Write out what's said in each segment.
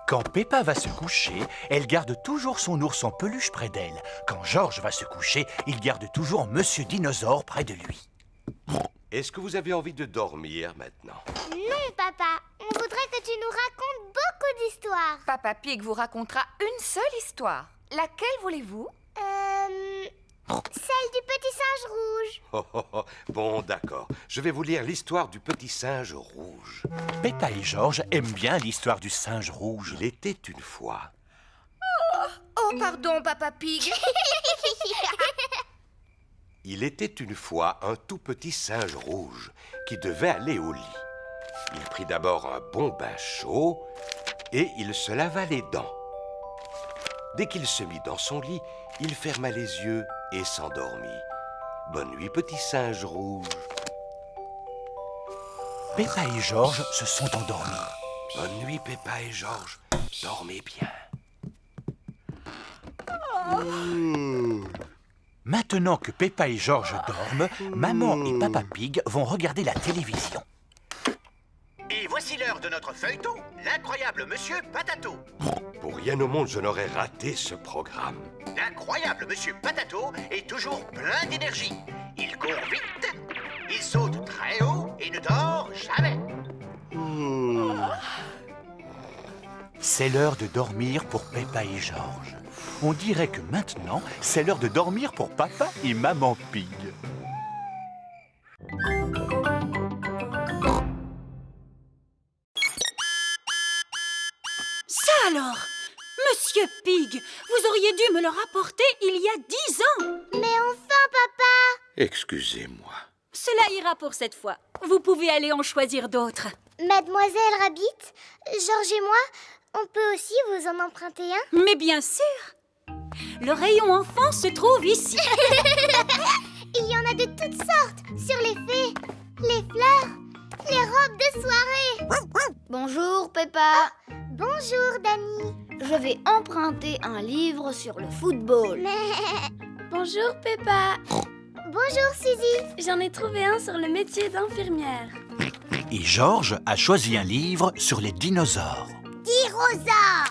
Quand Peppa va se coucher, elle garde toujours son ours en peluche près d'elle. Quand George va se coucher, il garde toujours Monsieur Dinosaure près de lui. Est-ce que vous avez envie de dormir maintenant? Non, papa. On voudrait que tu nous racontes beaucoup d'histoires. Papa Pig vous racontera une seule histoire. Laquelle voulez-vous? Celle du petit singe rouge. Bon, d'accord. Je vais vous lire l'histoire du petit singe rouge. Peppa et George aiment bien l'histoire du singe rouge. Il était une fois. Oh, pardon, Papa Pig. Il était une fois un tout petit singe rouge qui devait aller au lit. Il prit d'abord un bon bain chaud et il se lava les dents. Dès qu'il se mit dans son lit, il ferma les yeux et s'endormit. Bonne nuit, petit singe rouge. Peppa et George se sont endormis. Bonne nuit, Peppa et George. Dormez bien. Maintenant que Peppa et George dorment, Maman et Papa Pig vont regarder la télévision. Et voici l'heure de notre feuilleton, l'incroyable Monsieur Patato. Pour rien au monde, je n'aurais raté ce programme. L'incroyable Monsieur Patato est toujours plein d'énergie. Il court vite, il saute très haut et ne dort jamais. C'est l'heure de dormir pour Peppa et George. On dirait que maintenant, c'est l'heure de dormir pour Papa et Maman Pig. Ça alors! Monsieur Pig, vous auriez dû me le rapporter il y a 10 ans! Mais enfin, papa! Excusez-moi. Cela ira pour cette fois. Vous pouvez aller en choisir d'autres. Mademoiselle Rabbit, George et moi, on peut aussi vous en emprunter un? Mais bien sûr! Le rayon enfant se trouve ici. Il y en a de toutes sortes, sur les fées, les fleurs, les robes de soirée. Bonjour Peppa, Bonjour, Dani. je vais emprunter un livre sur le football. Bonjour Peppa, Bonjour, Suzy. j'en ai trouvé un sur le métier d'infirmière. Et George a choisi un livre sur les dinosaures. Tyrosaure.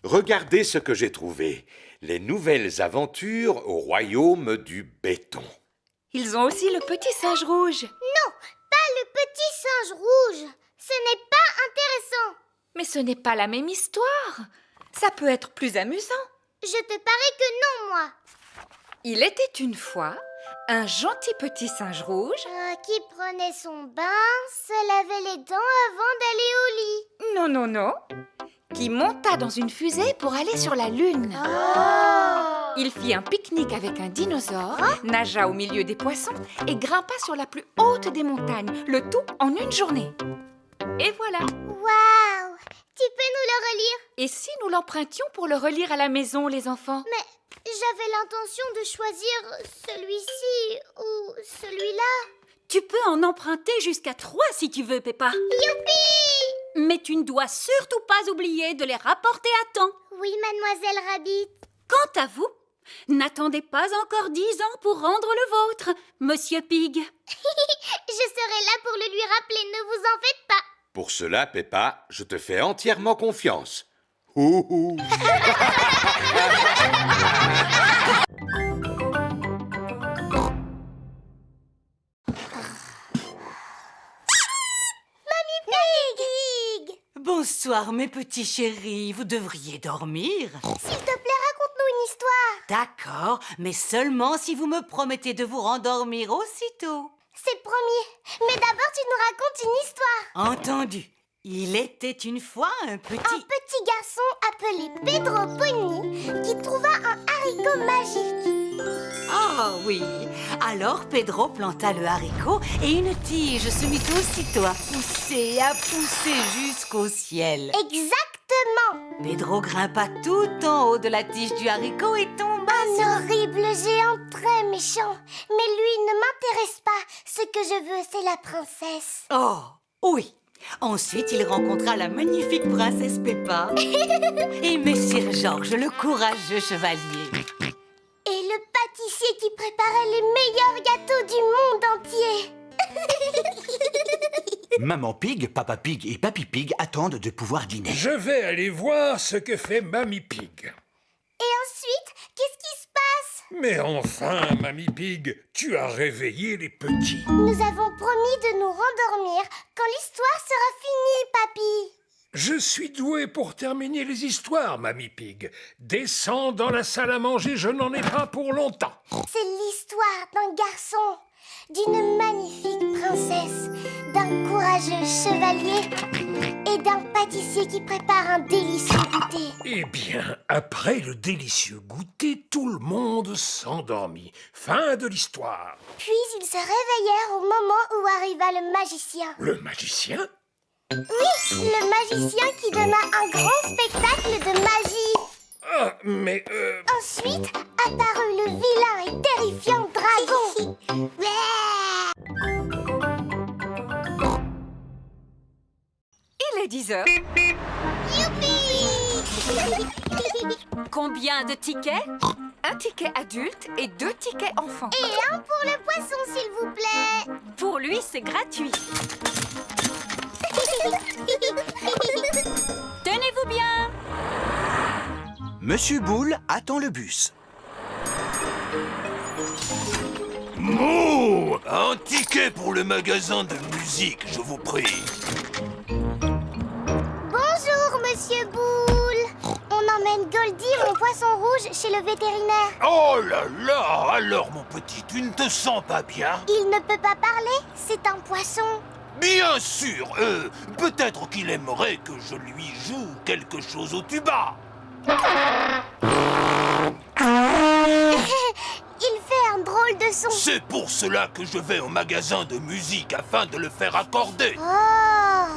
Regardez ce que j'ai trouvé. Les nouvelles aventures au royaume du béton. Ils ont aussi le petit singe rouge. Non, pas le petit singe rouge. Ce n'est pas intéressant. Mais ce n'est pas la même histoire. Ça peut être plus amusant. Je te parie que non, moi. Il était une fois un gentil petit singe rouge. Qui prenait son bain, se lavait les dents avant d'aller au lit. Non, non, non. Qui monta dans une fusée pour aller sur la Lune. Il fit un pique-nique avec un dinosaure, nagea au milieu des poissons et grimpa sur la plus haute des montagnes, le tout en une journée. Et voilà. Waouh! Tu peux nous le relire? Et si nous l'empruntions pour le relire à la maison, les enfants? Mais j'avais l'intention de choisir celui-ci ou celui-là. Tu peux en emprunter jusqu'à 3 si tu veux, Peppa. Youpi! Mais tu ne dois surtout pas oublier de les rapporter à temps. Oui, Mademoiselle Rabbit. Quant à vous, n'attendez pas encore 10 ans pour rendre le vôtre, Monsieur Pig. Je serai là pour le lui rappeler, ne vous en faites pas. Pour cela, Peppa, je te fais entièrement confiance. Ouhou. Pig! Bonsoir mes petits chéris, vous devriez dormir. S'il te plaît, raconte-nous une histoire. D'accord, mais seulement si vous me promettez de vous rendormir aussitôt. C'est promis. Mais d'abord, tu nous racontes une histoire. Entendu. Il était une fois un Un petit... petit garçon appelé Pedro Pony qui trouva un haricot magique. Ah oui. Alors Pedro planta le haricot et une tige se mit aussitôt à pousser jusqu'au ciel. Exactement. Pedro grimpa tout en haut de la tige du haricot et tomba sur... Un horrible géant très méchant. Mais lui ne m'intéresse pas. Ce que je veux, c'est la princesse. Oh, oui. Ensuite, il rencontra la magnifique princesse Peppa et Messire Georges, le courageux chevalier. Et le pâtissier qui préparait les meilleurs gâteaux du monde entier. Maman Pig, Papa Pig et Papy Pig attendent de pouvoir dîner. Je vais aller voir ce que fait Mamie Pig. Et ensuite, qu'est-ce qui se passe? Mais enfin, Mamie Pig, tu as réveillé les petits. Nous avons promis de nous rendormir quand l'histoire sera finie, Papy. Je suis doué pour terminer les histoires, Mamie Pig. Descends dans la salle à manger, je n'en ai pas pour longtemps. C'est l'histoire d'un garçon, d'une magnifique princesse, d'un courageux chevalier et d'un pâtissier qui prépare un délicieux goûter. Eh bien, après le délicieux goûter, tout le monde s'endormit. Fin de l'histoire. Puis ils se réveillèrent au moment où arriva le magicien. Le magicien? Oui, le magicien qui donna un grand spectacle de magie. Ah, mais Ensuite apparut le vilain et terrifiant dragon. Il est 10 heures. Youpi! Combien de tickets? Un ticket adulte et 2 tickets enfants. Et un pour le poisson, s'il vous plaît. Pour lui, c'est gratuit. Tenez-vous bien. Monsieur Boule attend le bus. Mouh! Un ticket pour le magasin de musique, je vous prie. Bonjour, Monsieur Boule. On emmène Goldie, mon poisson rouge, chez le vétérinaire. Oh là là! Alors, mon petit, tu ne te sens pas bien? Il ne peut pas parler, c'est un poisson. Bien sûr! Peut-être qu'il aimerait que je lui joue quelque chose au tuba. Il fait un drôle de son. C'est pour cela que je vais au magasin de musique afin de le faire accorder. Oh!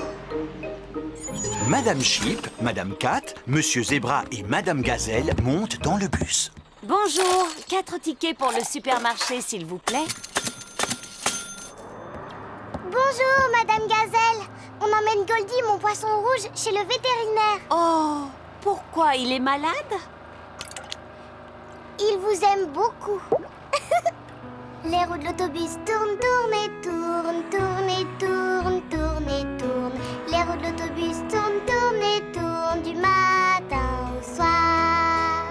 Madame Chip, Madame Cat, Monsieur Zébra et Madame Gazelle montent dans le bus. Bonjour, 4 tickets pour le supermarché, s'il vous plaît. Bonjour, Madame Gazelle. On emmène Goldie, mon poisson rouge, chez le vétérinaire. Oh, pourquoi il est malade? Il vous aime beaucoup. Les roues de l'autobus tournent, tournent et tournent, tournent et tournent, tournent et tournent. Les roues de l'autobus tournent, tournent et tournent du matin au soir.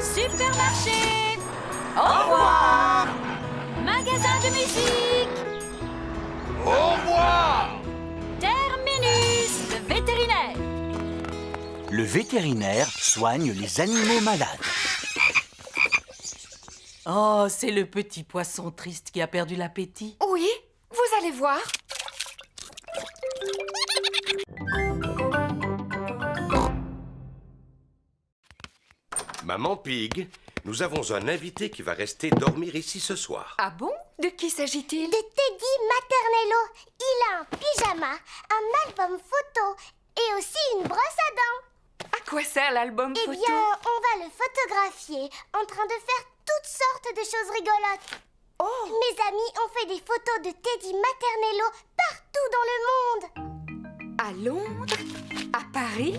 Supermarché. Au revoir. Magasin de musique. Au revoir! Terminus. Le vétérinaire. Le vétérinaire soigne les animaux malades. Oh, c'est le petit poisson triste qui a perdu l'appétit. Oui, vous allez voir. Maman Pig, nous avons un invité qui va rester dormir ici ce soir. Ah bon? De qui s'agit-il? De Teddy Maternello. Il a un pyjama, un album photo et aussi une brosse à dents. À quoi sert l'album Eh photo? bien, on va le photographier en train de faire toutes sortes de choses rigolotes. Oh! Mes amis ont fait des photos de Teddy Maternello partout dans le monde. À Londres? À Paris?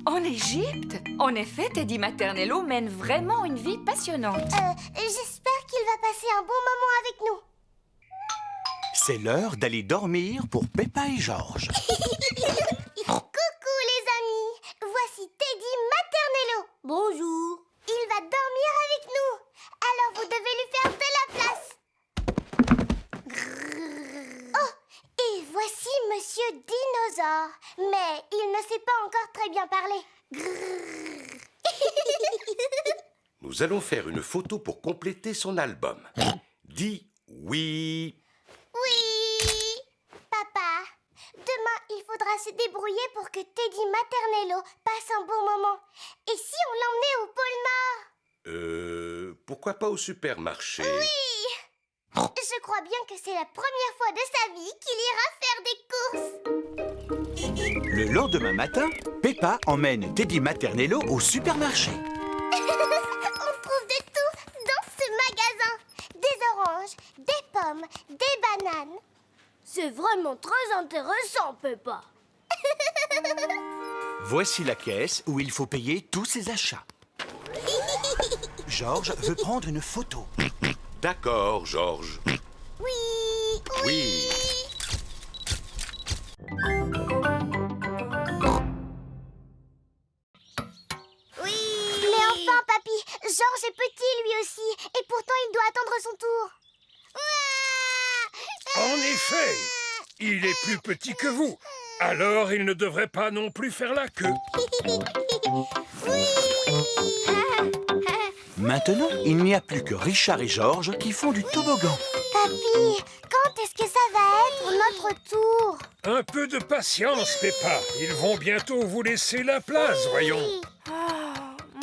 En Égypte? En effet, Teddy Maternello mène vraiment une vie passionnante. J'espère qu'il va passer un bon moment avec nous. C'est l'heure d'aller dormir pour Peppa et Georges. Coucou les amis, voici Teddy Maternello. Bonjour. Il va dormir avec nous. Alors vous devez lui faire de la place. Oh, et voici Monsieur Dinosaure. Mais il ne sait pas encore très bien parler. Nous allons faire une photo pour compléter son album. Dis oui. Oui. Papa, demain il faudra se débrouiller pour que Teddy Maternello passe un bon moment. Et si on l'emmenait au pôle Nord? Pourquoi pas au supermarché? Oui. Je crois bien que c'est la première fois de sa vie qu'il ira faire des courses. Le lendemain matin, Peppa emmène Teddy Maternello au supermarché. On trouve de tout dans ce magasin. Des oranges, des pommes, des bananes. C'est vraiment très intéressant, Peppa. Voici la caisse où il faut payer tous ses achats. Georges veut prendre une photo. D'accord, Georges. Oui, Oui. effet, il est plus petit que vous. Alors, il ne devrait pas non plus faire la queue. Maintenant, il n'y a plus que Richard et Georges qui font du toboggan. Papy, quand est-ce que ça va être notre tour? Un peu de patience, Peppa. Ils vont bientôt vous laisser la place, voyons.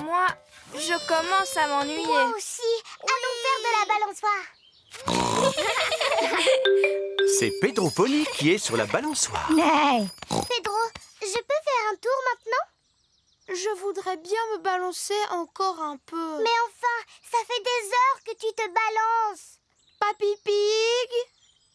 Moi, je commence à m'ennuyer. Moi aussi. Allons faire de la balançoire. C'est Pedro Pony qui est sur la balançoire. Pedro, je peux faire un tour maintenant? Je voudrais bien me balancer encore un peu. Mais enfin, ça fait des heures que tu te balances. Papy Pig,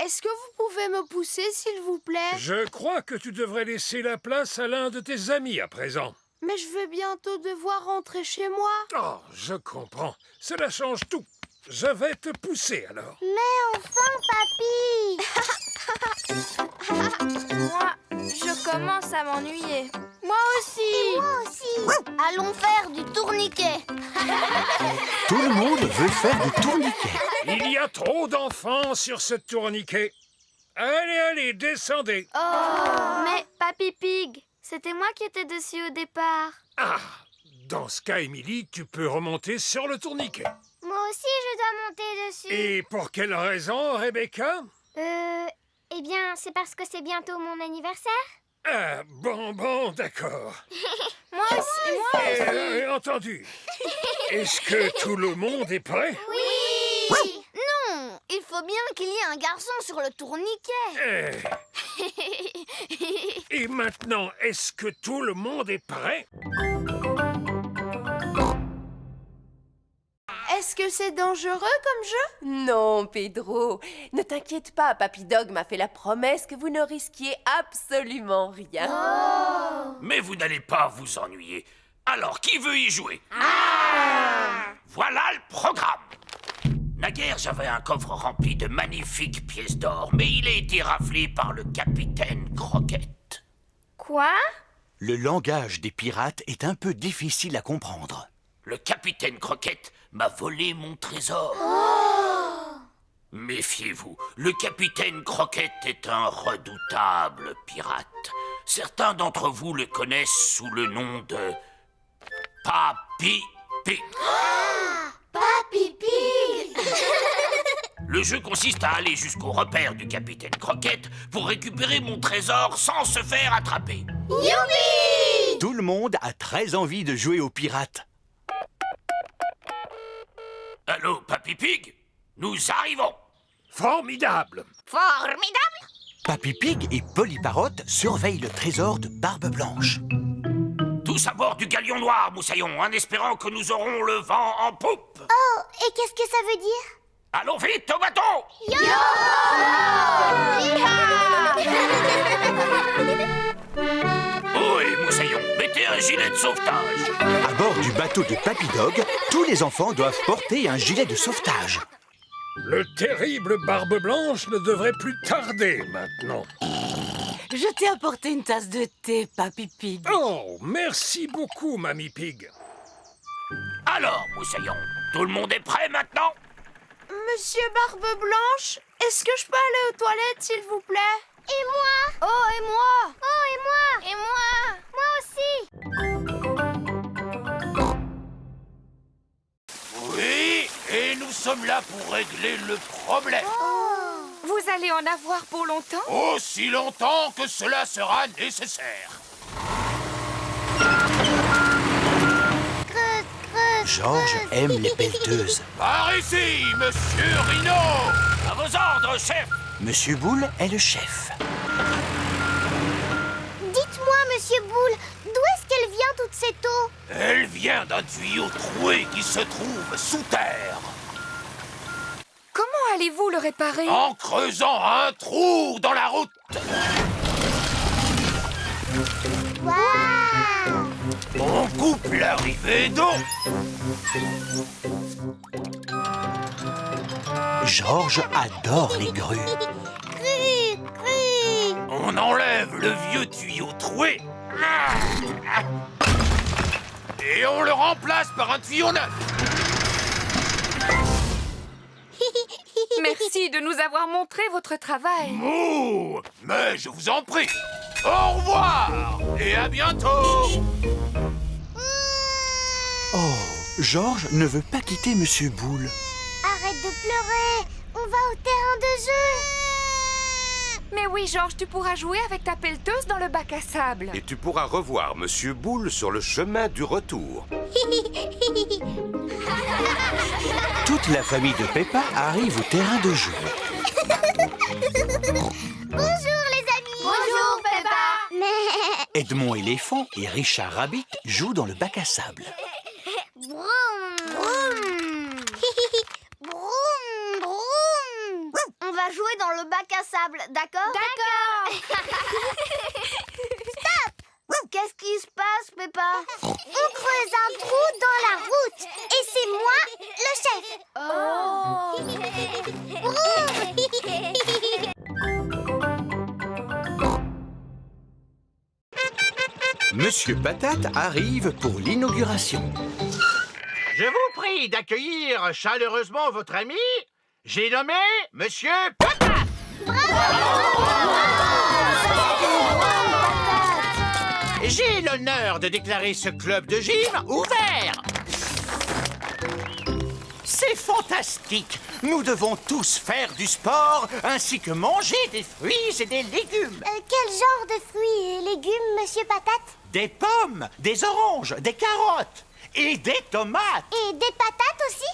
est-ce que vous pouvez me pousser, s'il vous plaît? Je crois que tu devrais laisser la place à l'un de tes amis à présent. Mais je vais bientôt devoir rentrer chez moi. Oh, je comprends. Cela change tout. Je vais te pousser alors. Mais enfin, papy. Moi, je commence à m'ennuyer. Moi aussi. Et moi aussi. Allons faire du tourniquet. Tout le monde veut faire du tourniquet. Il y a trop d'enfants sur ce tourniquet. Allez, allez, descendez. Oh, mais Papy Pig, c'était moi qui étais dessus au départ. Ah, dans ce cas, Émilie, tu peux remonter sur le tourniquet. Moi aussi, je dois monter dessus. Et pour quelle raison, Rebecca? Eh bien, c'est parce que c'est bientôt mon anniversaire. Ah, bon, d'accord. Moi aussi, moi. Entendu. Est-ce que tout le monde est prêt? Oui. Non, il faut bien qu'il y ait un garçon sur le tourniquet. Et maintenant, est-ce que tout le monde est prêt? Est-ce que c'est dangereux comme jeu? Non, Pedro. Ne t'inquiète pas, Papy Dog m'a fait la promesse que vous ne risquiez absolument rien. Mais vous n'allez pas vous ennuyer. Alors, qui veut y jouer? Voilà le programme. Naguère, j'avais un coffre rempli de magnifiques pièces d'or, mais il a été raflé par le capitaine Croquette. Quoi? Le langage des pirates est un peu difficile à comprendre. Le capitaine Croquette m'a volé mon trésor. Méfiez-vous, le capitaine Croquette est un redoutable pirate. Certains d'entre vous le connaissent sous le nom de Papy Pig. Papy Pig. Le jeu consiste à aller jusqu'au repère du capitaine Croquette pour récupérer mon trésor sans se faire attraper. Youpi! Tout le monde a très envie de jouer aux pirates. Allô, Papy Pig? Nous arrivons. Formidable. Formidable! Papy Pig et Polly Parrot surveillent le trésor de Barbe Blanche. Tous à bord du galion noir, Moussaillon, en espérant que nous aurons le vent en poupe. Oh, et qu'est-ce que ça veut dire? Allons vite au bateau! Oh, et Moussaillon, mettez un gilet de sauvetage. À bord du bateau de Papy Dog, tous les enfants doivent porter un gilet de sauvetage. Le terrible Barbe Blanche ne devrait plus tarder maintenant. Je t'ai apporté une tasse de thé, Papy Pig. Oh, merci beaucoup, Mamie Pig. Alors, Moussaillon, tout le monde est prêt maintenant? Monsieur Barbe Blanche, est-ce que je peux aller aux toilettes, s'il vous plaît? Et moi? Oh, et moi? Oh, et moi? Et moi? Moi aussi. Oui, et nous sommes là pour régler le problème. Vous allez en avoir pour longtemps? Aussi longtemps que cela sera nécessaire. Georges aime les pelleteuses. Par ici, Monsieur Rhino. À vos ordres, chef. Monsieur Boule est le chef. Dites-moi, Monsieur Boule, d'où est-ce qu'elle vient toute cette eau? Elle vient d'un tuyau troué qui se trouve sous terre. Comment allez-vous le réparer? En creusant un trou dans la route. Waouh! On coupe l'arrivée d'eau. Georges adore les grues. On enlève le vieux tuyau troué. Et on le remplace par un tuyau neuf. Merci, Merci de nous avoir montré votre travail. Mouh! Mais je vous en prie. Au revoir et à bientôt. Oh, Georges ne veut pas quitter Monsieur Boule. Arrête de pleurer. On va au terrain de jeu. Mais oui, Georges, tu pourras jouer avec ta pelleteuse dans le bac à sable. Et tu pourras revoir Monsieur Boule sur le chemin du retour. Toute la famille de Peppa arrive au terrain de jeu. Bonjour les amis. Bonjour, Peppa. Edmond éléphant et Richard Rabbit jouent dans le bac à sable. Broum, broum. Broum, broum. On va jouer dans le bac à sable, d'accord? D'accord. Stop. Qu'est-ce qui se passe, Peppa? On creuse un trou dans la route. Et c'est moi, le chef. Monsieur Patate arrive pour l'inauguration. Je vous prie d'accueillir chaleureusement votre ami. J'ai nommé Monsieur Patate. J'ai l'honneur de déclarer ce club de gym ouvert. C'est fantastique. Nous devons tous faire du sport ainsi que manger des fruits et des légumes. Quel genre de fruits et légumes, Monsieur Patate? Des pommes, des oranges, des carottes et des tomates. Et des patates aussi?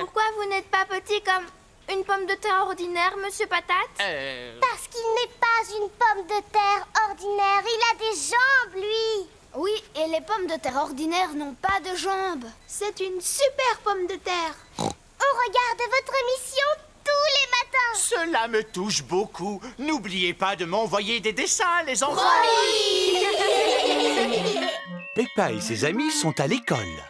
Pourquoi vous n'êtes pas petit comme une pomme de terre ordinaire, Monsieur Patate? Parce qu'il n'est pas une pomme de terre ordinaire. Il a des jambes, lui. Oui, et les pommes de terre ordinaires n'ont pas de jambes. C'est une super pomme de terre. On regarde votre émission tous les matins. Cela me touche beaucoup. N'oubliez pas de m'envoyer des dessins, les enfants. Peppa et ses amis sont à l'école.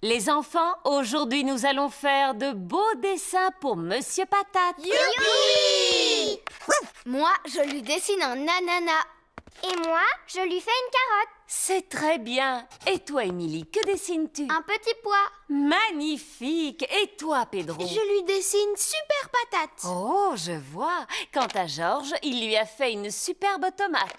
Les enfants, aujourd'hui nous allons faire de beaux dessins pour Monsieur Patate. Youpi! Moi, je lui dessine un ananas. Et moi, je lui fais une carotte. C'est très bien. Et toi, Émilie, que dessines-tu? Un petit pois. Magnifique. Et toi, Pedro? Je lui dessine super patate. Oh, je vois. Quant à Georges, il lui a fait une superbe tomate.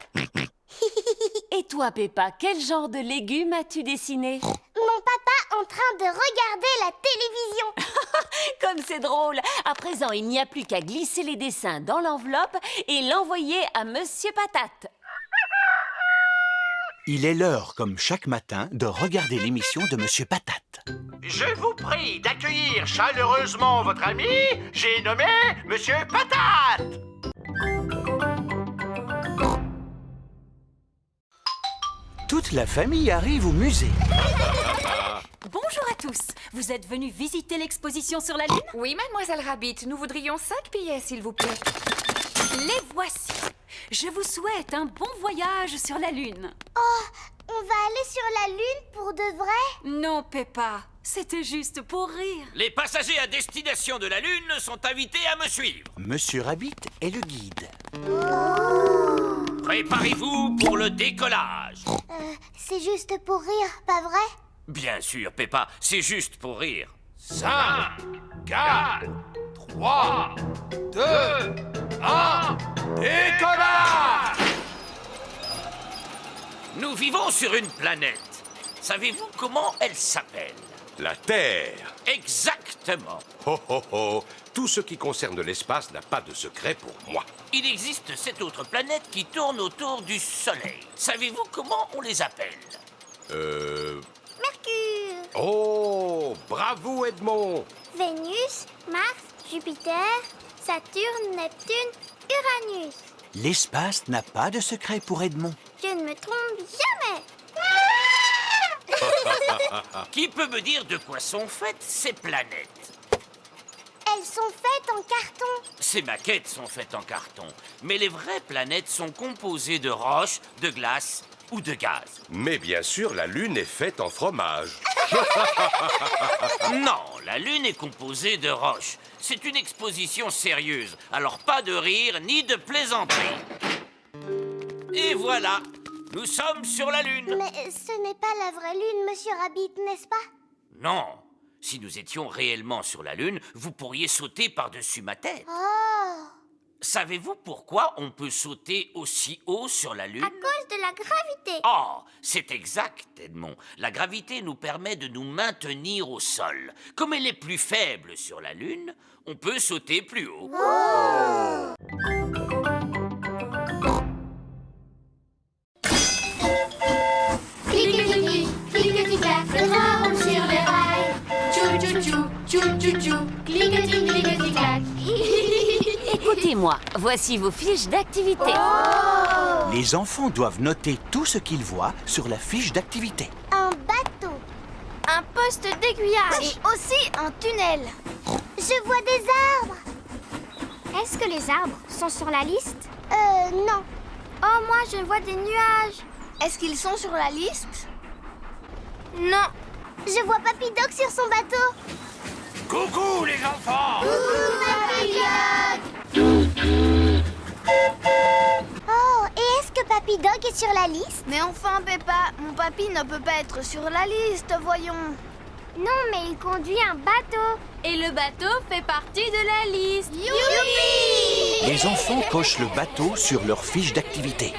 Et toi, Peppa, quel genre de légumes as-tu dessiné? Mon papa en train de regarder la télévision. Comme c'est drôle. À présent, il n'y a plus qu'à glisser les dessins dans l'enveloppe et l'envoyer à Monsieur Patate. Il est l'heure, comme chaque matin, de regarder l'émission de Monsieur Patate. Je vous prie d'accueillir chaleureusement votre ami. J'ai nommé Monsieur Patate. Toute la famille arrive au musée. Bonjour à tous. Vous êtes venus visiter l'exposition sur la Lune? Oui, mademoiselle Rabbit, nous voudrions 5 billets, s'il vous plaît. Les voici. Je vous souhaite un bon voyage sur la Lune. Oh, on va aller sur la Lune pour de vrai? Non, Peppa, c'était juste pour rire. Les passagers à destination de la Lune sont invités à me suivre. Monsieur Rabbit est le guide. Préparez-vous pour le décollage. C'est juste pour rire, pas vrai? Bien sûr, Peppa, c'est juste pour rire. 5, 4, 3, 2, 1, décollage! Nous vivons sur une planète. Savez-vous comment elle s'appelle? La Terre. Exactement. Ho ho ho. Tout ce qui concerne l'espace n'a pas de secret pour moi. Il existe 7 autres planètes qui tournent autour du Soleil. Savez-vous comment on les appelle? Mercure, Oh, bravo Edmond. Vénus, Mars, Jupiter, Saturne, Neptune, Uranus. L'espace n'a pas de secret pour Edmond. Je ne me trompe jamais. Qui peut me dire de quoi sont faites ces planètes? Elles sont faites en carton. Ces maquettes sont faites en carton, mais les vraies planètes sont composées de roches, de glace ou de gaz. Mais bien sûr, la Lune est faite en fromage. Non, la Lune est composée de roches. C'est une exposition sérieuse, alors pas de rire ni de plaisanterie. Et voilà, nous sommes sur la Lune. Mais ce n'est pas la vraie Lune, Monsieur Rabbit, n'est-ce pas? Non, Si nous étions réellement sur la Lune, vous pourriez sauter par-dessus ma tête. Oh! Savez-vous pourquoi on peut sauter aussi haut sur la Lune? À cause de la gravité. Oh, c'est exact, Edmond. La gravité nous permet de nous maintenir au sol. Comme elle est plus faible sur la Lune, on peut sauter plus haut. Oh! Cliquetis, cliquetis-clac, le train roule sur les rails. Tchou-tchou-tchou, tchou-tchou-tchou, cliquetis, cliquetis-clac. Écoutez-moi, voici vos fiches d'activité. Les enfants doivent noter tout ce qu'ils voient sur la fiche d'activité. Un bateau. Un poste d'aiguillage. Et aussi un tunnel. Je vois des arbres. Est-ce que les arbres sont sur la liste? Non. Oh, moi, je vois des nuages. Est-ce qu'ils sont sur la liste? Non. Je vois Papy Dog sur son bateau. Coucou les enfants! Oh, et est-ce que Papy Dog est sur la liste? Mais enfin, Peppa, mon papy ne peut pas être sur la liste, voyons. Non, mais il conduit un bateau. Et le bateau fait partie de la liste. Youpi! Les enfants cochent le bateau sur leur fiche d'activité.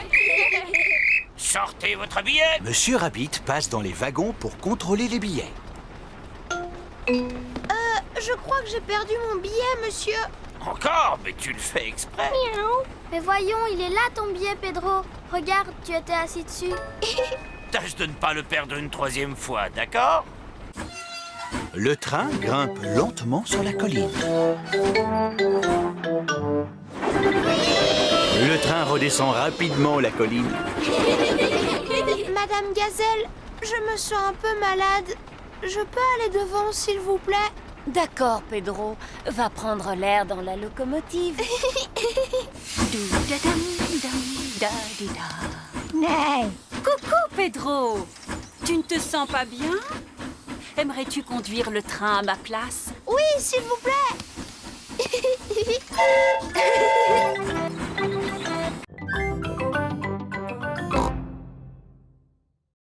Sortez votre billet! Monsieur Rabbit passe dans les wagons pour contrôler les billets. Je crois que j'ai perdu mon billet, monsieur. Encore? Mais tu le fais exprès. Mais voyons, il est là ton billet, Pedro. Regarde, tu étais assis dessus. Tâche de ne pas le perdre une troisième fois, d'accord? Le train grimpe lentement sur la colline. Le train redescend rapidement la colline. Madame Gazelle, je me sens un peu malade. Je peux aller devant, s'il vous plaît? D'accord, Pedro. Va prendre l'air dans la locomotive. Coucou, Pedro. Tu ne te sens pas bien? Aimerais-tu conduire le train à ma place? Oui, s'il vous plaît.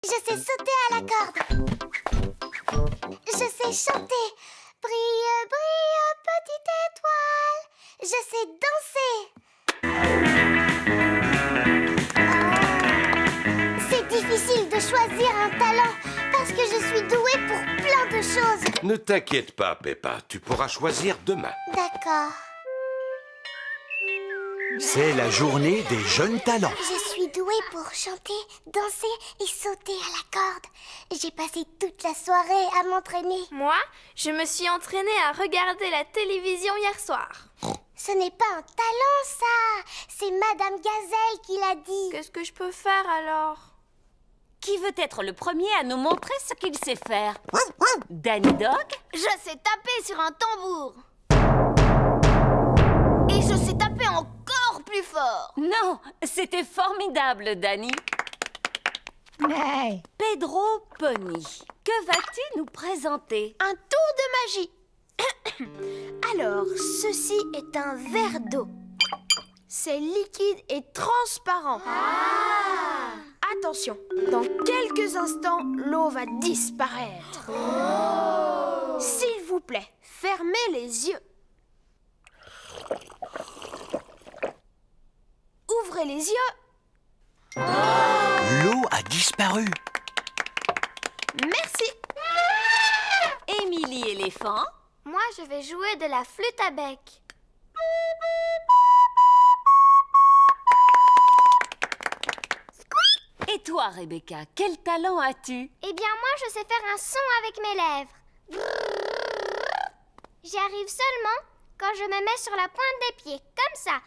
Je sais sauter à la corde. Je sais chanter. Brille, brille, petite étoile. Je sais danser. C'est difficile de choisir un talent parce que je suis douée pour plein de choses. Ne t'inquiète pas, Peppa, tu pourras choisir demain. D'accord. C'est la journée des jeunes talents. Je suis douée pour chanter, danser et sauter à la corde. J'ai passé toute la soirée à m'entraîner. Moi, je me suis entraînée à regarder la télévision hier soir. Ce n'est pas un talent, ça. C'est Madame Gazelle qui l'a dit. Qu'est-ce que je peux faire alors? Qui veut être le premier à nous montrer ce qu'il sait faire? Danny Dog? Je sais taper sur un tambour. Et je sais taper encore plus fort. Non, c'était formidable, Danny. Pedro Pony, que vas-tu nous présenter? Un tour de magie. Alors, ceci est un verre d'eau. C'est liquide et transparent. Attention, dans quelques instants, l'eau va disparaître. S'il vous plaît, fermez les yeux. Ouvrez les yeux. L'eau a disparu. Merci. Émilie éléphant? Moi, je vais jouer de la flûte à bec. Et toi, Rebecca, quel talent as-tu? Eh bien, moi, je sais faire un son avec mes lèvres. J'y arrive seulement quand je me mets sur la pointe des pieds, comme ça.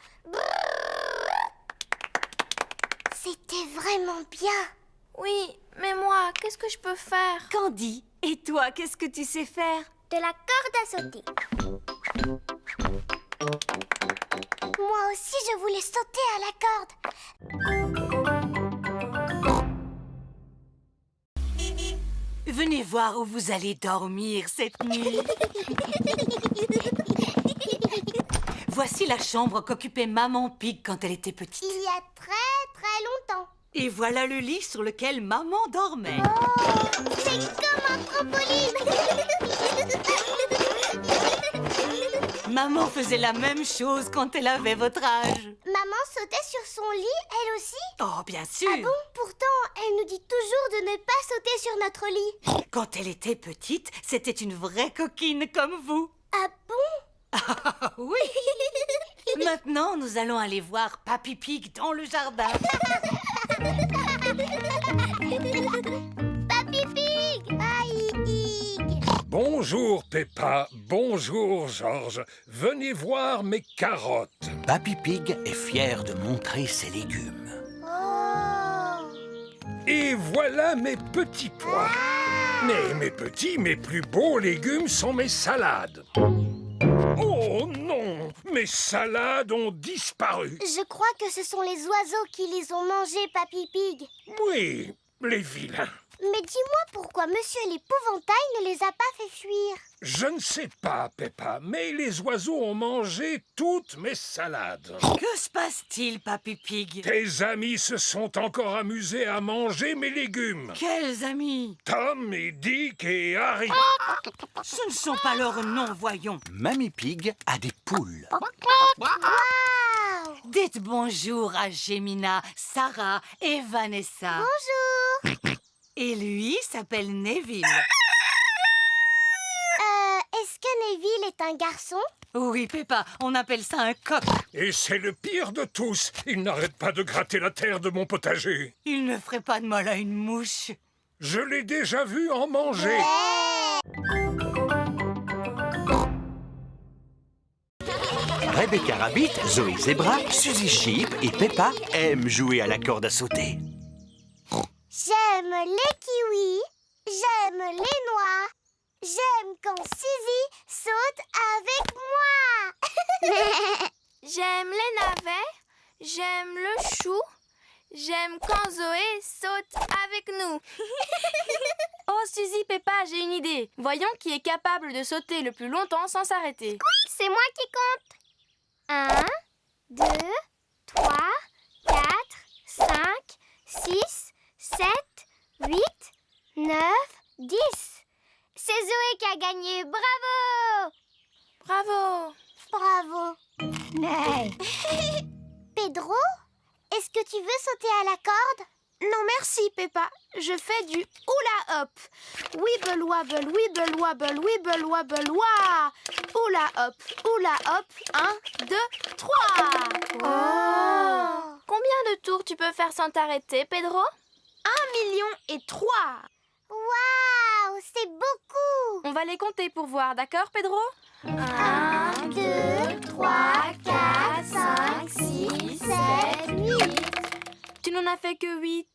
C'était vraiment bien. Oui, mais moi, qu'est-ce que je peux faire? Candy, et toi, qu'est-ce que tu sais faire? De la corde à sauter. Moi aussi, je voulais sauter à la corde. Venez voir où vous allez dormir cette nuit. Voici la chambre qu'occupait Maman Pig quand elle était petite. Il y a très longtemps. Et voilà le lit sur lequel maman dormait. C'est comme un trampoline. Maman faisait la même chose quand elle avait votre âge. Maman sautait sur son lit, elle aussi? Oh, bien sûr. Ah bon? Pourtant, elle nous dit toujours de ne pas sauter sur notre lit. Quand elle était petite, c'était une vraie coquine comme vous. Ah bon? Ah oui. Maintenant, nous allons aller voir Papy Pig dans le jardin. Papy Pig! Pig! Bonjour, Peppa. Bonjour, Georges. Venez voir mes carottes. Papy Pig est fier de montrer ses légumes. Oh! Et voilà mes petits pois. Mais mes petits, mes plus beaux légumes sont mes salades. Oh non! Mes salades ont disparu. Je crois que ce sont les oiseaux qui les ont mangés, Papy Pig. Oui, les vilains. Mais dis-moi pourquoi Monsieur l'Épouvantail ne les a pas fait fuir. Je ne sais pas, Peppa, mais les oiseaux ont mangé toutes mes salades. Que se passe-t-il, Papy Pig? Tes amis se sont encore amusés à manger mes légumes. Quels amis? Tom et Dick et Harry. Ce ne sont pas leurs noms, voyons. Mamie Pig a des poules. Wow! Dites bonjour à Gemina, Sarah et Vanessa. Bonjour! Et lui s'appelle Neville. Est-ce que Neville est un garçon? Oui, Peppa, on appelle ça un coq. Et c'est le pire de tous. Il n'arrête pas de gratter la terre de mon potager. Il ne ferait pas de mal à une mouche. Je l'ai déjà vu en manger. Rebecca Rabbit, Zoé Zebra, Suzy Sheep et Peppa aiment jouer à la corde à sauter. J'aime les kiwis, j'aime les noix, j'aime quand Suzy saute avec moi. J'aime les navets, j'aime le chou, j'aime quand Zoé saute avec nous. Oh, Suzy, Peppa, j'ai une idée. Voyons qui est capable de sauter le plus longtemps sans s'arrêter. C'est moi qui compte. 1, 2, 3, 4, 5, 6, 7, 8, 9, 10. C'est Zoé qui a gagné. Bravo! Bravo! Bravo! Pedro, est-ce que tu veux sauter à la corde? Non, merci, Peppa. Je fais du hula hop. Wibble wabble, wibble wabble, wibble wabble, wah! Hula hop. 1, 2, 3. Oh! Combien de tours tu peux faire sans t'arrêter, Pedro? 1 million et 3. Waouh! C'est beaucoup! On va les compter pour voir, d'accord, Pedro? 1, 2, 3, 4, 5, 6, 7, 8. Tu n'en as fait que 8.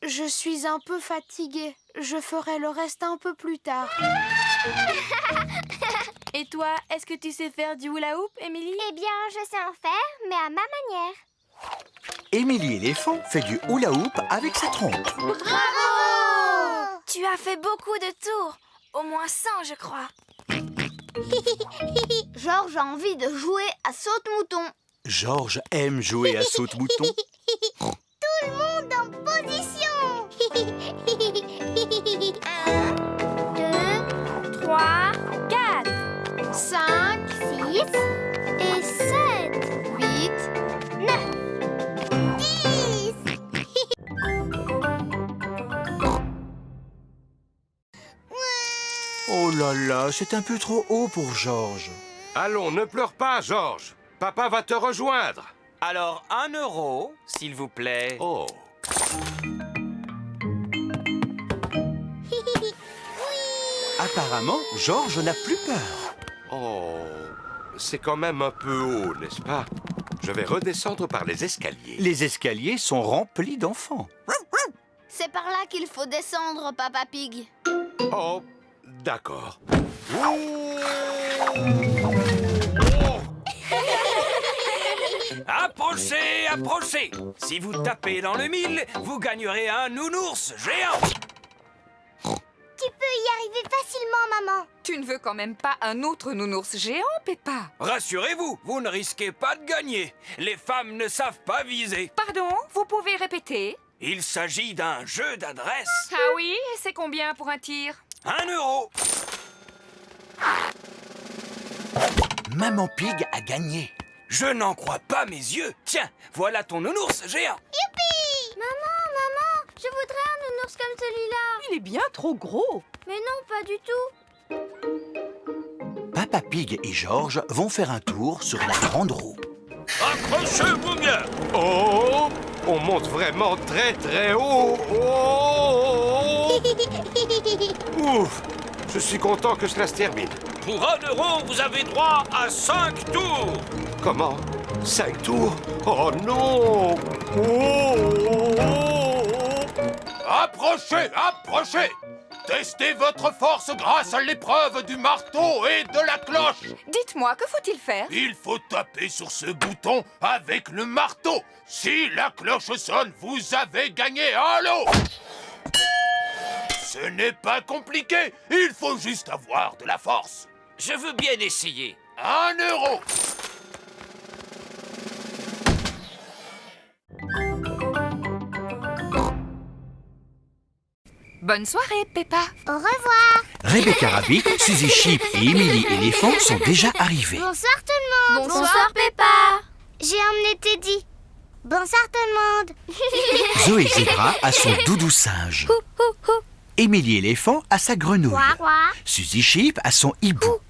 Je suis un peu fatiguée. Je ferai le reste un peu plus tard. Et toi, est-ce que tu sais faire du hula hoop, Émilie? Eh bien, je sais en faire, mais à ma manière. Émilie Éléphant fait du hula hoop avec sa trompe. Bravo! Tu as fait beaucoup de tours. Au moins 100, je crois. Georges a envie de jouer à saute-mouton. Georges aime jouer à saute-mouton. Tout le monde en position. 1, 2, 3, 4, 5, 6 et 7, 8, 9, 10. Oh là là, c'est un peu trop haut pour Georges. Allons, ne pleure pas, Georges. Papa va te rejoindre. Alors, 1 euro, s'il vous plaît. Oh. Apparemment, Georges n'a plus peur. Oh, c'est quand même un peu haut, n'est-ce pas? Je vais redescendre par les escaliers. Les escaliers sont remplis d'enfants. C'est par là qu'il faut descendre, Papa Pig. Oh, d'accord. Approchez, approchez. Si vous tapez dans le mille, vous gagnerez un nounours géant. Tu peux y arriver facilement, maman. Tu ne veux quand même pas un autre nounours géant, Peppa? Rassurez-vous, vous ne risquez pas de gagner. Les femmes ne savent pas viser. Pardon, vous pouvez répéter? Il s'agit d'un jeu d'adresse. Ah oui, et c'est combien pour un tir? 1 euro. Maman Pig a gagné. Je n'en crois pas mes yeux. Tiens, voilà ton nounours géant. Youpi! Maman, je voudrais un nounours comme celui-là. Il est bien trop gros. Mais non, pas du tout. Papa Pig et Georges vont faire un tour sur la grande roue. Accrochez-vous bien. Oh, on monte vraiment très très haut. Oh. Ouf, je suis content que cela se termine. Pour 1 euro, vous avez droit à 5 tours. Comment? 5 tours? Oh non! Approchez, approchez! Testez votre force grâce à l'épreuve du marteau et de la cloche. Dites-moi, que faut-il faire? Il faut taper sur ce bouton avec le marteau. Si la cloche sonne, vous avez gagné un lot. Ce n'est pas compliqué, il faut juste avoir de la force. Je veux bien essayer. 1 euro. Bonne soirée, Peppa. Au revoir. Rebecca Rabbit, Suzy Sheep et Emily éléphant sont déjà arrivés. Bonsoir tout le monde. Bonsoir, Peppa. J'ai emmené Teddy. Bonsoir tout le monde. Zoé Zebra a son doudou singe. Emily éléphant a sa grenouille. Quoi, quoi? Suzy Sheep a son hibou.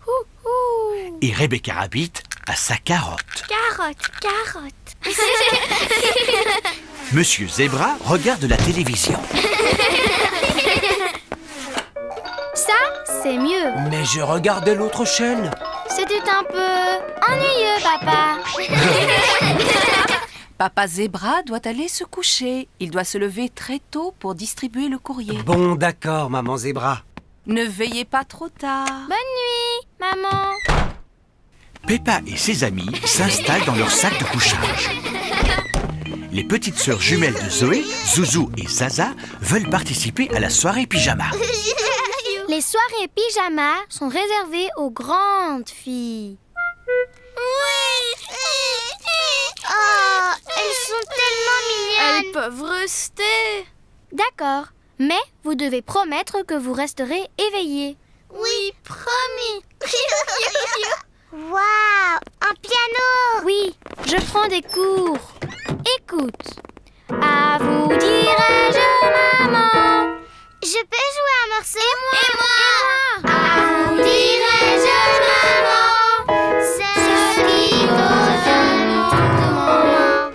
Et Rebecca Rabbit a sa carotte. Carotte. Monsieur Zebra regarde la télévision. Ça, c'est mieux. Mais je regardais l'autre chaîne. C'était un peu ennuyeux, papa. Papa Zebra doit aller se coucher. Il doit se lever très tôt pour distribuer le courrier. Bon, d'accord, maman Zebra. Ne veillez pas trop tard. Bonne nuit, maman. Peppa et ses amis s'installent dans leur sac de couchage. Les petites sœurs jumelles de Zoé, Zouzou et Zaza, veulent participer à la soirée pyjama. Les soirées pyjama sont réservées aux grandes filles. Oui. Oh, elles sont tellement mignonnes. Elles peuvent rester. D'accord, mais vous devez promettre que vous resterez éveillés. Oui, promis. Waouh, un piano. Oui, je prends des cours. Écoute. À vous dirai-je, maman. Je peux jouer un morceau? Et moi. À vous dirai-je, maman. Ce qui cause mon moment.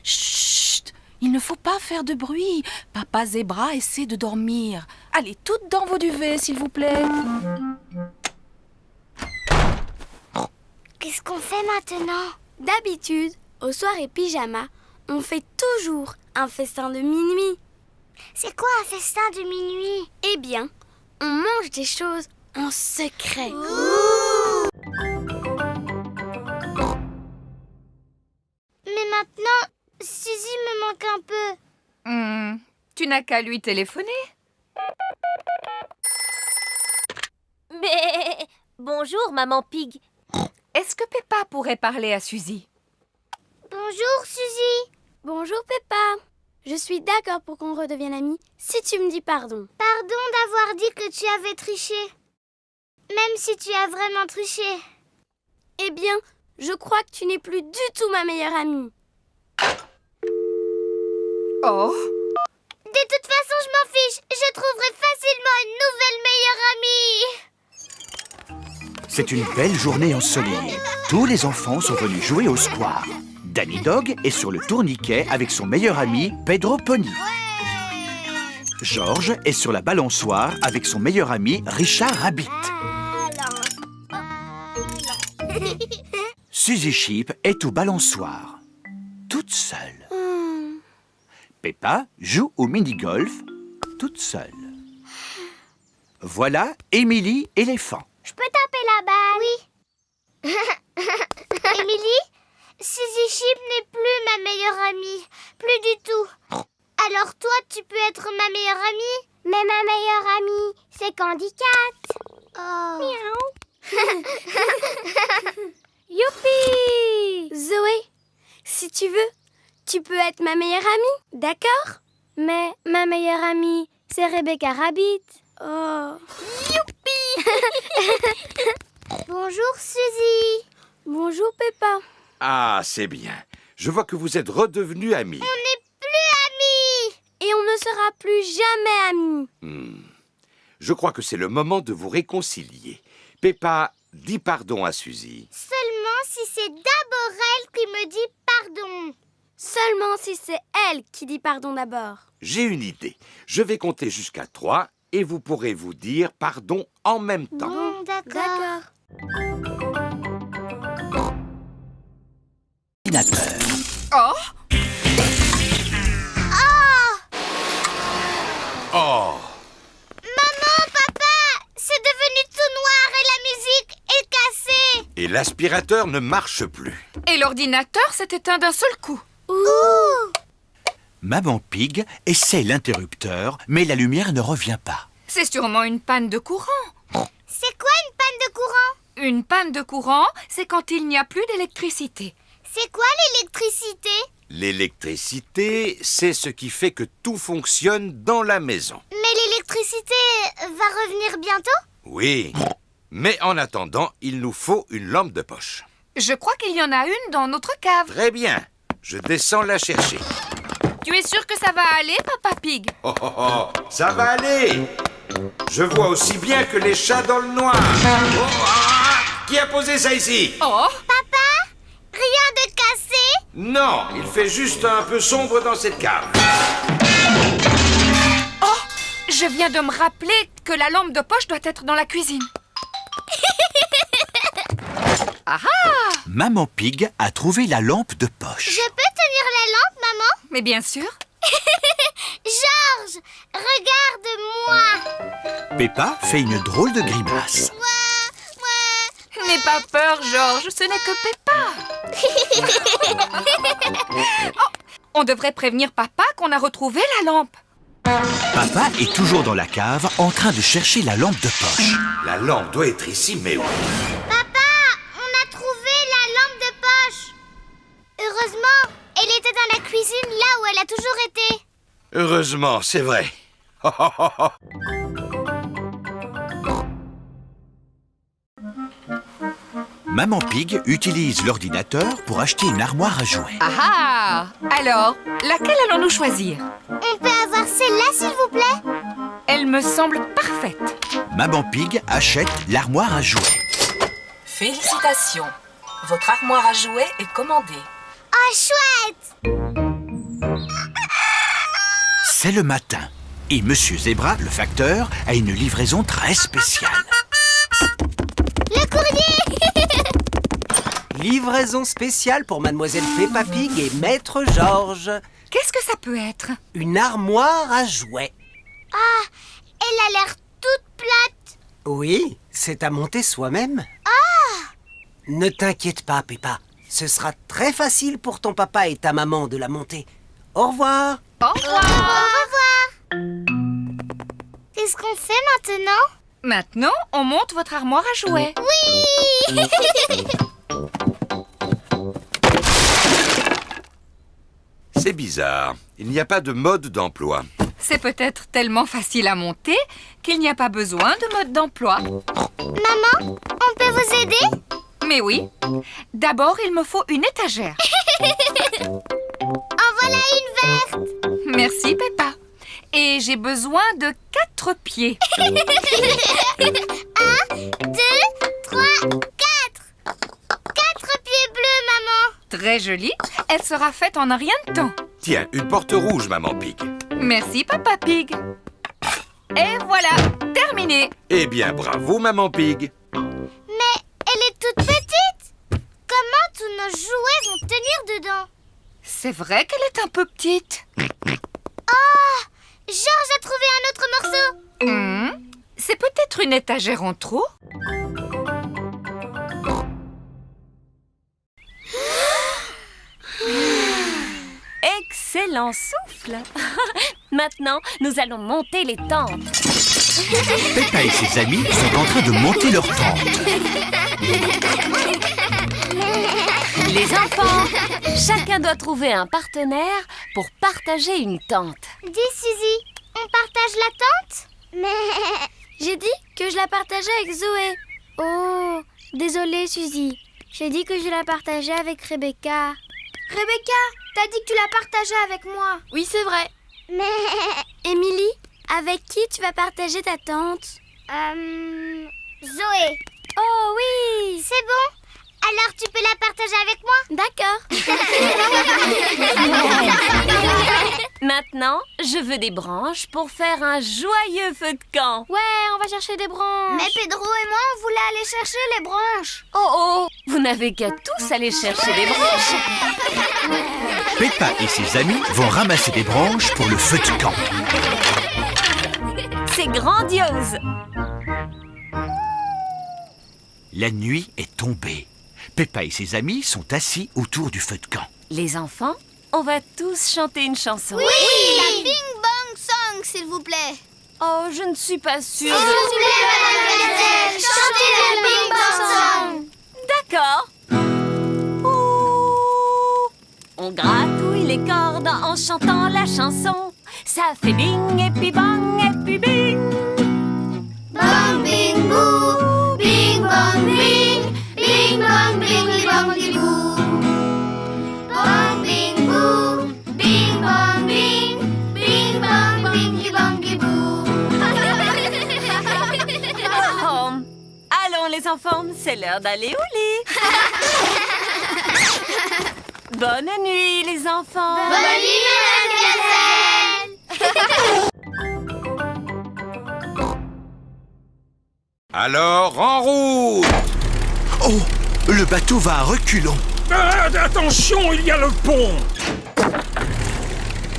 Chut! Il ne faut pas faire de bruit. Papa Zebra essaie de dormir. Allez, toutes dans vos duvets, s'il vous plaît. Qu'est-ce qu'on fait maintenant? D'habitude, aux soirées pyjama, on fait toujours un festin de minuit. C'est quoi un festin de minuit? Eh bien, on mange des choses en secret. Mais maintenant, Suzy me manque un peu. Tu n'as qu'à lui téléphoner. Mais bonjour, maman Pig. Est-ce que Peppa pourrait parler à Suzy? Bonjour, Suzy. Bonjour, Peppa. Je suis d'accord pour qu'on redevienne amis si tu me dis pardon. Pardon d'avoir dit que tu avais triché. Même si tu as vraiment triché. Eh bien, je crois que tu n'es plus du tout ma meilleure amie. Oh. De toute façon, je m'en fiche. Je trouverai facilement une nouvelle meilleure amie. C'est une belle journée ensoleillée. Tous les enfants sont venus jouer au square. Danny Dog est sur le tourniquet avec son meilleur ami Pedro Pony. Georges est sur la balançoire avec son meilleur ami Richard Rabbit. Suzy Sheep est au balançoire, toute seule. Peppa joue au mini-golf, toute seule. Voilà Emily éléphant. Je peux taper la balle? Oui. Emily, Suzy Sheep n'est plus ma meilleure amie. Plus du tout. Alors toi, tu peux être ma meilleure amie? Mais ma meilleure amie, c'est Candy Cat. Oh. Miaou. Youpi! Zoé, si tu veux, tu peux être ma meilleure amie, d'accord? Mais ma meilleure amie, c'est Rebecca Rabbit. Oh. Youpi! Bonjour, Suzy. Bonjour, Peppa. Ah, c'est bien. Je vois que vous êtes redevenus amis. On n'est plus amis. Et on ne sera plus jamais amis. Je crois que c'est le moment de vous réconcilier. Peppa, dis pardon à Suzy. Seulement si c'est d'abord elle qui me dit pardon. Seulement si c'est elle qui dit pardon d'abord. J'ai une idée. Je vais compter jusqu'à 3 et vous pourrez vous dire pardon en même temps. Bon, d'accord. Oh! Oh! Maman, papa, c'est devenu tout noir et la musique est cassée. Et l'aspirateur ne marche plus. Et l'ordinateur s'est éteint d'un seul coup. Ouh! Maman Pig essaie l'interrupteur, mais la lumière ne revient pas. C'est sûrement une panne de courant. C'est quoi une panne de courant? Une panne de courant, c'est quand il n'y a plus d'électricité. C'est quoi l'électricité? L'électricité, c'est ce qui fait que tout fonctionne dans la maison. Mais l'électricité va revenir bientôt? Oui, mais en attendant, il nous faut une lampe de poche. Je crois qu'il y en a une dans notre cave. Très bien, je descends la chercher. Tu es sûr que ça va aller, Papa Pig? Oh, oh, oh, ça va aller. Je vois aussi bien que les chats dans le noir. Oh, ah, qui a posé ça ici? Oh! Papa, rien de cassé? Non, il fait juste un peu sombre dans cette cave. Oh! Je viens de me rappeler que la lampe de poche doit être dans la cuisine. Ah ah! Maman Pig a trouvé la lampe de poche. Je peux tenir la lampe, maman? Mais bien sûr. Georges, regarde-moi. Peppa fait une drôle de grimace. N'aie pas peur, Georges, ce n'est que Peppa. Oh, on devrait prévenir Papa qu'on a retrouvé la lampe. Papa est toujours dans la cave en train de chercher la lampe de poche. La lampe doit être ici, mais oui. Papa, on a trouvé la lampe de poche. Heureusement, elle était dans la cuisine là où elle a toujours été. Heureusement, c'est vrai. Maman Pig utilise l'ordinateur pour acheter une armoire à jouets. Ah ah! Alors, laquelle allons-nous choisir? On peut avoir celle-là, s'il vous plaît? Elle me semble parfaite. Maman Pig achète l'armoire à jouets. Félicitations. Votre armoire à jouets est commandée. Oh, chouette! C'est le matin et Monsieur Zebra, le facteur, a une livraison très spéciale. Le courrier! Livraison spéciale pour Mademoiselle Peppa Pig et Maître Georges. Qu'est-ce que ça peut être? Une armoire à jouets. Ah, elle a l'air toute plate. Oui, c'est à monter soi-même. Ah! Ne t'inquiète pas, Peppa. Ce sera très facile pour ton papa et ta maman de la monter. Au revoir. Au revoir. Au revoir. Qu'est-ce qu'on fait maintenant? Maintenant, on monte votre armoire à jouets. Oui! C'est bizarre. Il n'y a pas de mode d'emploi. C'est peut-être tellement facile à monter qu'il n'y a pas besoin de mode d'emploi. Maman, on peut vous aider? Mais oui. D'abord, il me faut une étagère. En voilà une verte. Merci, Peppa. Et j'ai besoin de 4 pieds. 1, 2, 3, 4. 4 pieds bleus, maman. Très jolie. Elle sera faite en un rien de temps. Tiens, une porte rouge, Maman Pig. Merci, Papa Pig. Et voilà, terminé. Eh bien, bravo, Maman Pig. Mais elle est toute petite. Comment tous nos jouets vont tenir dedans? C'est vrai qu'elle est un peu petite. Oh! Georges a trouvé un autre morceau. C'est peut-être une étagère en trop. Excellent souffle. Maintenant, nous allons monter les tentes. Peppa et ses amis sont en train de monter leur tente. Les enfants, Chacun doit trouver un partenaire pour partager une tente. Dis, Suzy, on partage la tente? Mais... J'ai dit que je la partageais avec Zoé. Oh, désolée Suzy. J'ai dit que je la partageais avec Rebecca. Rebecca, t'as dit que tu la partageais avec moi. Oui, c'est vrai. Mais... Émilie, avec qui tu vas partager ta tente? Zoé. Oh oui. C'est bon? Alors tu peux la partager avec moi? D'accord. Maintenant, je veux des branches pour faire un joyeux feu de camp. Ouais, on va chercher des branches. Mais Pedro et moi, on voulait aller chercher les branches. Oh, vous n'avez qu'à tous aller chercher des branches. Peppa et ses amis vont ramasser des branches pour le feu de camp. C'est grandiose. La nuit est tombée. Peppa et ses amis sont assis autour du feu de camp. Les enfants, on va tous chanter une chanson. Oui, la Bing Bang Song, s'il vous plaît. Oh, je ne suis pas sûre. S'il vous plaît, Madame Gazelle, chantez la Bing Bang Song. D'accord. Ouh. On gratouille les cordes en chantant la chanson. Ça fait bing et puis bang et puis bing. Bang, bing, boo, bing, bang, bing. Bing, bang, bing, li, bang, li, boo. Bang, bing, boo. Bing, bang, bing. Bing, bang, bing, li, bang, li, boo. Oh. Allons les enfants, c'est l'heure d'aller au lit. Bonne nuit les enfants. Bonne nuit, Madame Gazelle. Alors, en route! Oh, le bateau va à reculons. Ah, attention, il y a le pont.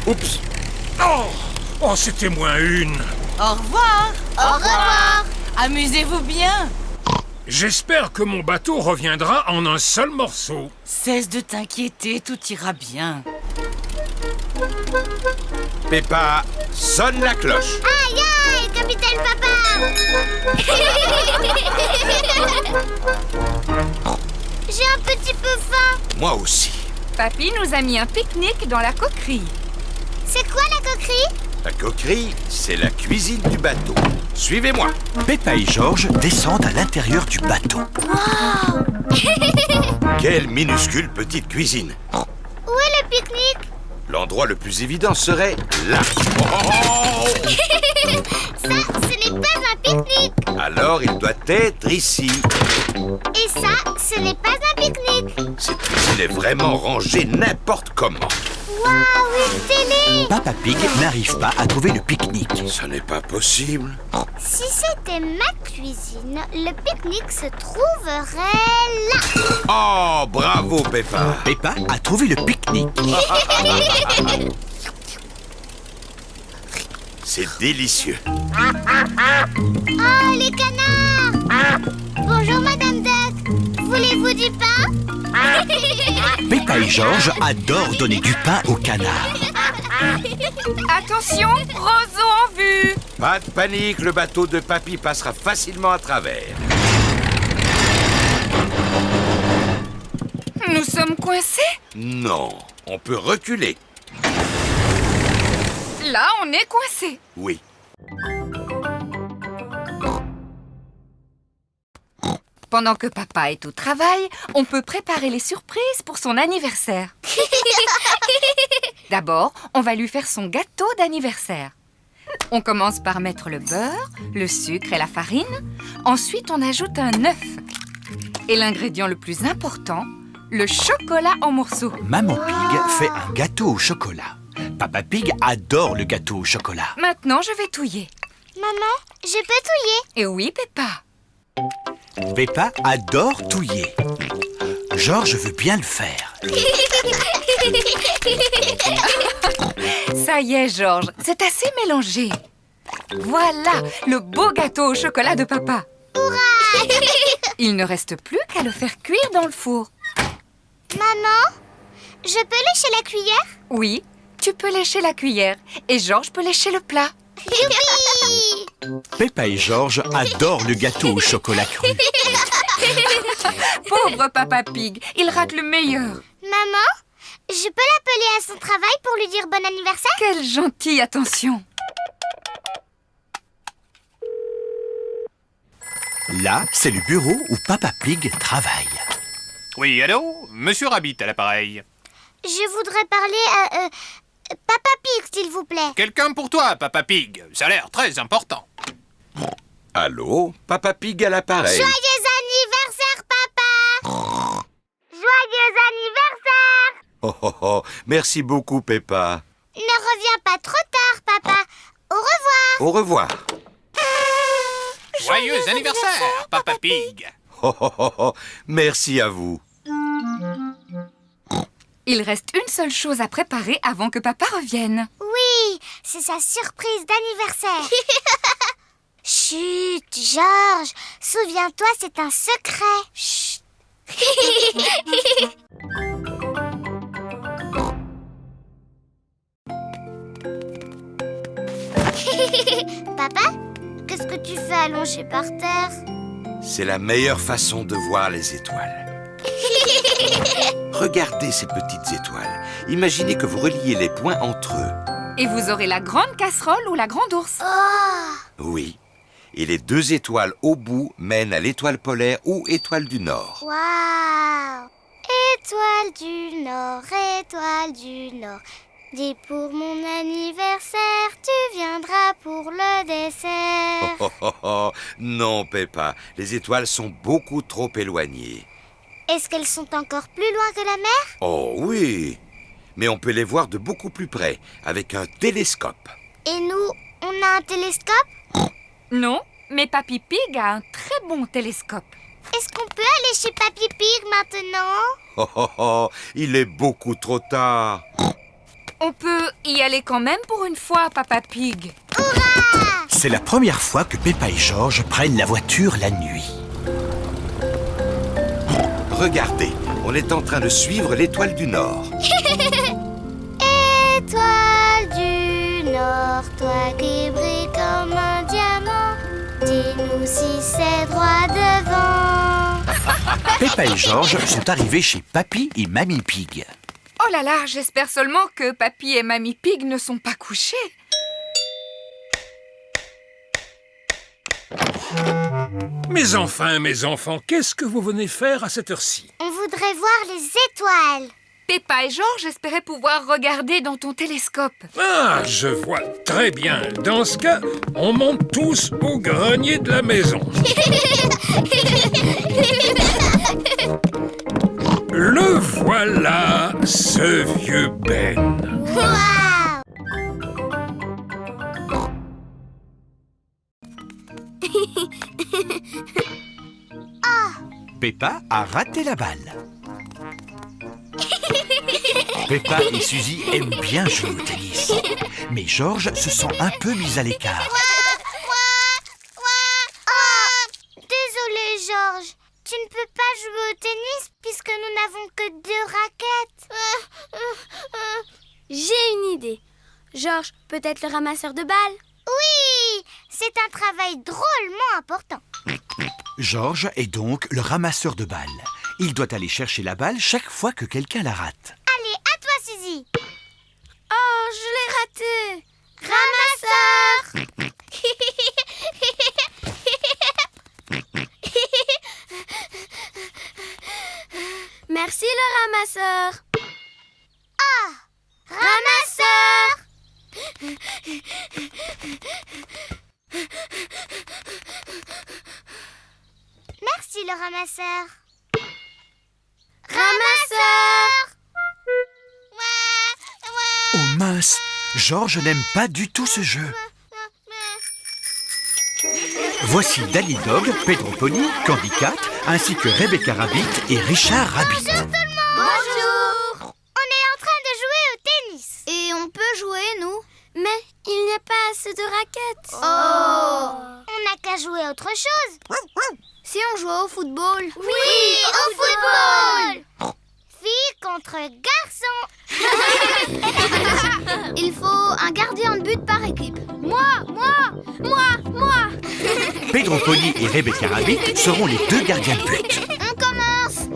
Oups! Oh, c'était moins une. Au revoir. Au revoir. Amusez-vous bien. J'espère que mon bateau reviendra en un seul morceau. Cesse de t'inquiéter, tout ira bien. Peppa, sonne la cloche. Aïe, aïe, capitaine papa. J'ai un petit peu faim. Moi aussi. Papy nous a mis un pique-nique dans la coquerie. C'est quoi la coquerie? La coquerie, c'est la cuisine du bateau. Suivez-moi. Peppa et George descendent à l'intérieur du bateau. Quelle minuscule petite cuisine. Où est le pique-nique? L'endroit le plus évident serait là. Oh! Ça, ce n'est pas un pique-nique. Alors, il doit être ici. Et ça, ce n'est pas un pique-nique. Cette cuisine est vraiment rangée n'importe comment. Waouh, une télé. Papa Pig n'arrive pas à trouver le pique-nique. Ce n'est pas possible. Si c'était ma cuisine, le pique-nique se trouverait là. Oh, bravo, Peppa. Peppa a trouvé le pique-nique. C'est délicieux. Oh, les canards. Bonjour, Madame Duck. Voulez-vous du pain? Peppa et George adorent donner du pain aux canards. Attention, roseau en vue. Pas de panique, le bateau de Papy passera facilement à travers. Nous sommes coincés? Non, on peut reculer. Là, on est coincés. Oui. Pendant que papa est au travail, on peut préparer les surprises pour son anniversaire. D'abord, on va lui faire son gâteau d'anniversaire. On commence par mettre le beurre, le sucre et la farine. Ensuite, on ajoute un œuf. Et l'ingrédient le plus important, le chocolat en morceaux. Maman Pig fait un gâteau au chocolat. Papa Pig adore le gâteau au chocolat. Maintenant, je vais touiller. Maman, je peux touiller? Et oui, Peppa. Peppa adore touiller. George veut bien le faire. Ça y est, George, c'est assez mélangé. Voilà, le beau gâteau au chocolat de papa. Hurrah! Il ne reste plus qu'à le faire cuire dans le four. Maman, je peux lécher la cuillère? Oui, tu peux lécher la cuillère et George peut lécher le plat. Youpi! Peppa et George adorent le gâteau au chocolat cru. Pauvre Papa Pig, il rate le meilleur. Maman, Je peux l'appeler à son travail pour lui dire bon anniversaire? Quelle gentille attention! Là, c'est le bureau où Papa Pig travaille. Oui, allô? Monsieur Rabbit à l'appareil. Je voudrais parler à Papa Pig, s'il vous plaît. Quelqu'un pour toi, Papa Pig. Ça a l'air très important. Allô, Papa Pig à l'appareil. Joyeux anniversaire, papa! Joyeux anniversaire! Oh, oh, oh, merci beaucoup, Peppa. Ne reviens pas trop tard, papa. Au revoir. Au revoir. Joyeux anniversaire, Papa Pig. Oh, oh, oh, oh, merci à vous. Il reste une seule chose à préparer avant que papa revienne. Oui, c'est sa surprise d'anniversaire. Chut, Georges, souviens-toi, c'est un secret. Chut. Papa, qu'est-ce que tu fais allongé par terre? C'est la meilleure façon de voir les étoiles. Regardez ces petites étoiles. Imaginez que vous reliez les points entre eux. Et vous aurez la grande casserole ou la grande ours. Oui. Et les deux étoiles au bout mènent à l'étoile polaire ou étoile du Nord. Waouh! Étoile du Nord, étoile du Nord. Dis pour mon anniversaire, tu viendras pour le dessert. Oh, oh, oh. Non, Peppa, les étoiles sont beaucoup trop éloignées. Est-ce qu'elles sont encore plus loin que la mer? Oh oui, mais on peut les voir de beaucoup plus près, avec un télescope. Et nous, on a un télescope? Non, mais Papy Pig a un très bon télescope. Est-ce qu'on peut aller chez Papy Pig maintenant? Oh, oh, oh, il est beaucoup trop tard. On peut y aller quand même pour une fois, Papa Pig. Hurrah! C'est la première fois que Peppa et Georges prennent la voiture la nuit. Regardez, on est en train de suivre l'étoile du Nord. Étoile du Nord, toi qui brilles comme un diamant, dis-nous si c'est droit devant. Peppa et Georges sont arrivés chez Papy et Mamie Pig. Oh là là, j'espère seulement que Papy et Mamie Pig ne sont pas couchés. Mais enfants, qu'est-ce que vous venez faire à cette heure-ci? On voudrait voir les étoiles. Peppa et Georges espéraient pouvoir regarder dans ton télescope. Ah, je vois très bien. Dans ce cas, on monte tous au grenier de la maison. Le voilà, ce vieux Ben. Waouh! Peppa a raté la balle. Peppa et Suzy aiment bien jouer au tennis. Mais Georges se sent un peu mis à l'écart. Oh, désolé, Georges. Tu ne peux pas jouer au tennis puisque nous n'avons que 2 raquettes. J'ai une idée. Georges, peut-être le ramasseur de balles? Oui, c'est un travail drôlement important. Georges est donc le ramasseur de balles. Il doit aller chercher la balle chaque fois que quelqu'un la rate. Allez, à toi, Suzy. Oh, je l'ai raté. Ramasseur. Merci le ramasseur. Ah, ramasseur. Merci le ramasseur. Ramasseur. Oh mince, Georges n'aime pas du tout ce jeu. Voici Danny Dog, Pedro Pony, Candy Cat, ainsi que Rebecca Rabbit et Richard Rabbit. Bonjour tout le monde. Bonjour. On est en train de jouer au tennis. Et on peut jouer, nous? Mais il n'y a pas assez de raquettes. Oh. On n'a qu'à jouer autre chose. Si on jouait au football? Oui, au football. Filles contre garçons. Il faut un gardien de but par équipe. Moi. Pedro Pony et Rebecca Rabbit seront les 2 gardiens de but. On commence.